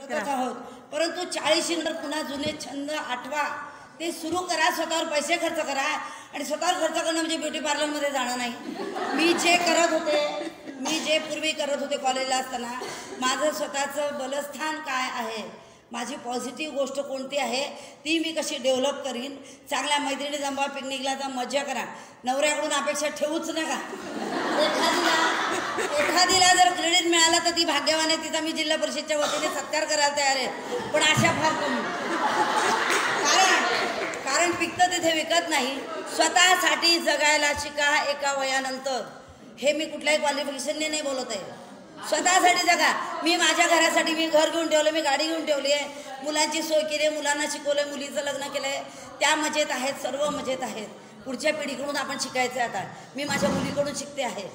करत आहोत, परंतु 40 नंतर पुन्हा जुने छंद आठवा, ते सुरू करा, स्वतःवर पैसे खर्च करा. आणि स्वतःवर खर्च करणं म्हणजे ब्युटी पार्लरमध्ये जाणं नाही. मी जे पूर्वी करत होते कॉलेजला असताना, माझं स्वतःचं बलस्थान काय आहे, माझी पॉझिटिव्ह गोष्ट कोणती आहे, ती मी कशी डेव्हलप करीन. चांगल्या मैत्रिणी जमा, पिकनिकला जा, मजा करा. नवऱ्याकडून अपेक्षा ठेवूच नका. एखादीला जर क्रेडिट मिळालं तर ती भाग्यवान आहे, तिचा मी जिल्हा परिषदच्या वतीने सत्कार करायला तयार आहे. पण अशा फार कमी. कारण पिकतं तिथे विकत नाही. स्वतःसाठी जगायला शिका एका वयानंतर. हे मी कुठल्याही क्वालिफिकेशनने नाही बोलत आहे. स्वतःसाठी जगा. मी माझ्या घरासाठी मी घर घेऊन ठेवलं, मी गाडी घेऊन ठेवली आहे, मुलांची सोय केली आहे, मुलांना शिकवलं, मुलीचं लग्न केलं आहे. त्या मजेत आहेत, सर्व मजेत आहेत. पुढच्या पिढीकडून आपण शिकायचं आहे. आता मी माझ्या मुलीकडून शिकते आहे.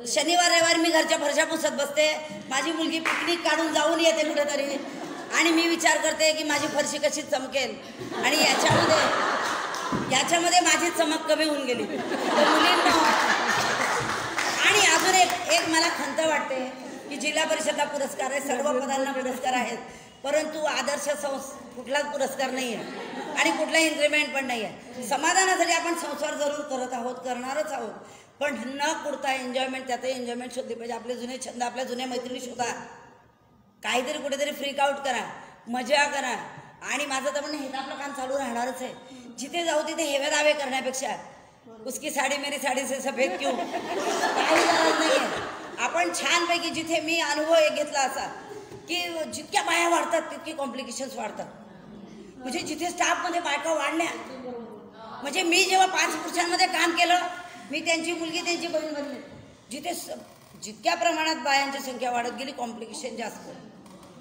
शनिवार रविवार मी घरच्या फरशा पुसत बसते. माझी मुलगी पिकनिक काढून जाऊन येते कुठेतरी, आणि मी विचार करते की माझी फरशी कशी चमकेल. आणि याच्यामध्ये माझी चमक कमी होऊन गेली. मुलींना आणि अजून एक मला खंत वाटते की जिल्हा परिषदला पुरस्कार आहे, सर्व पदांना पुरस्कार आहेत, परंतु आदर्श कुठलाच पुरस्कार नाही आहे आणि कुठला इन्क्रिमेंट पण नाही आहे. समाधानासाठी आपण संसार जरूर करत आहोत, करणारच आहोत, पण न कुठता एन्जॉयमेंट, त्यातही एन्जॉयमेंट शोधली पाहिजे. आपले जुने छंद, आपल्या जुन्या मैत्रिणी शोधा, काहीतरी कुठेतरी फ्रीक आउट करा, मजा करा. आणि माझं तर म्हणणं हे आपलं काम चालू राहणारच आहे. जिथे जाऊ तिथे हेवे दावे करण्यापेक्षा उसकी साडी मेरी साडी से सफेद क्यों, काही गरज नाही आहे. आपण छानपैकी, जिथे मी अनुभव एक घेतला असा की जितक्या बाया वाढतात तितकी कॉम्प्लिकेशन्स वाढतात. म्हणजे जिथे स्टाफमध्ये बायका वाढल्या, म्हणजे मी जेव्हा 5 पुरुषांमध्ये काम केलं, मी त्यांची मुलगी त्यांची बहीण बनली. जितक्या प्रमाणात बायांची संख्या वाढत गेली, कॉम्प्लिकेशन जास्त.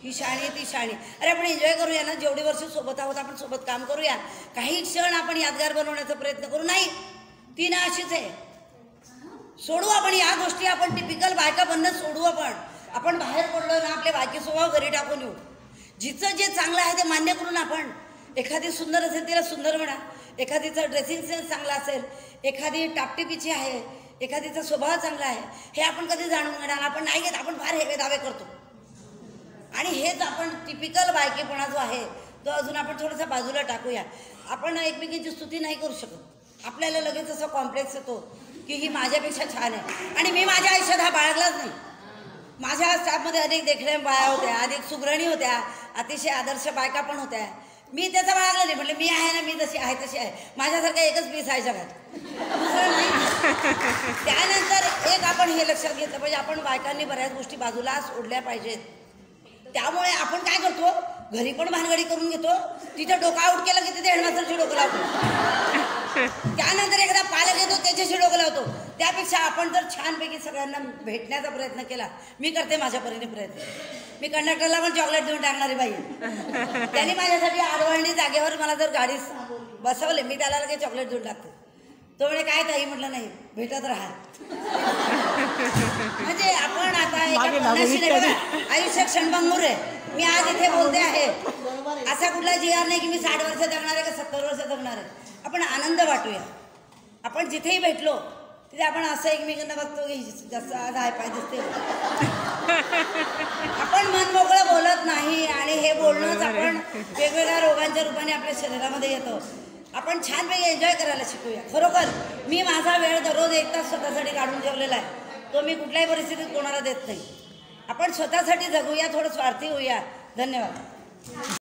ही शाणी ती शाणी. अरे आपण एन्जॉय करूया ना, जेवढी वर्ष सोबत आहोत आपण सोबत काम करूया, काही क्षण आपण यादगार बनवण्याचा प्रयत्न करू. नाही, ती ना अशीच आहे. सोडू आपण या गोष्टी, आपण टिपिकल बायका बनणं सोडू. आपण बाहेर पडलो ना, आपले बायकी स्वभाव घरी टाकून येऊ. जिचं जे चांगलं आहे ते मान्य करून आपण, एखादी सुंदर असेल तिला सुंदर म्हणा, एखादीचा ड्रेसिंग सेन्स चांगला असेल, एखादी टापटिपीची आहे, एखादीचा स्वभाव चांगला आहे, हे आपण कधी जाणून घेणार. आपण नाही घेत, आपण फार हेवे दावे करतो. आणि हेच आपण टिपिकल बायकेपणा जो आहे तो अजून आपण थोडासा बाजूला टाकूया. आपण एकमेकींची स्तुती नाही करू शकत. आपल्याला लगेच असं कॉम्प्लेक्स येतो की ही माझ्यापेक्षा छान आहे. आणि मी माझ्या आयुष्यात हा बाळगलाच नाही. माझ्या स्टाफमध्ये अधिक देखण्या बाया होत्या, अधिक सुगरणी होत्या, अतिशय आदर्श बायका पण होत्या. मी त्याचा बाळगला नाही. म्हटलं मी आहे ना, मी जशी आहे तशी आहे. माझ्यासारखा एकच पीस आहे जगात, दुसरं नाही. त्यानंतर एक आपण हे लक्षात घेतलं पाहिजे, आपण बायकांनी बऱ्याच गोष्टी बाजूला सोडल्या पाहिजेत. त्यामुळे आपण काय करतो, घरी पण भानगडी करून घेतो, तिथं डोकं आउट केलं की तिथे हेडमास्टरची डोकं लावतो. त्यानंतर एकदा पालक येतो त्याच्याशी डोकं लावतो. त्यापेक्षा आपण जर छानपैकी सगळ्यांना भेटण्याचा प्रयत्न केला, मी करते माझ्या परीने प्रयत्न. मी कंडक्टरला पण चॉकलेट देऊन टाकणारी बाई. त्यांनी माझ्यासाठी आडवळणी जागेवर मला जर गाडीत बसवले, मी त्याला लगेच चॉकलेट देऊन टाकते. तो म्हणजे काय ताई, म्हटलं नाही, भेटत राहा. म्हणजे आपण आता आयुष्य क्षणभंगूर आहे. मी आज इथे बोलते आहे, असा कुठला जिहार नाही की मी 60 वर्ष जगणार आहे का 70 वर्ष जगणार आहे. आपण आनंद वाटूया. आपण जिथेही भेटलो तिथे आपण असं एकमेकांना बघतो की जसं आज हाय पाय दिसते. आपण मन मोकळं बोलत नाही, आणि हे बोलणंच आपण वेगवेगळ्या रोगांच्या रूपाने आपल्या शरीरामध्ये येतो. आपण छानपैकी एन्जॉय करायला शिकूया. खरोखर मी माझा वेळ दररोज 1 तास स्वतःसाठी काढून ठेवलेला आहे. तो मी कुठल्याही परिस्थितीत कोणाला देत नाही. आपण स्वतःसाठी जगूया, थोडं स्वार्थी होऊया. धन्यवाद.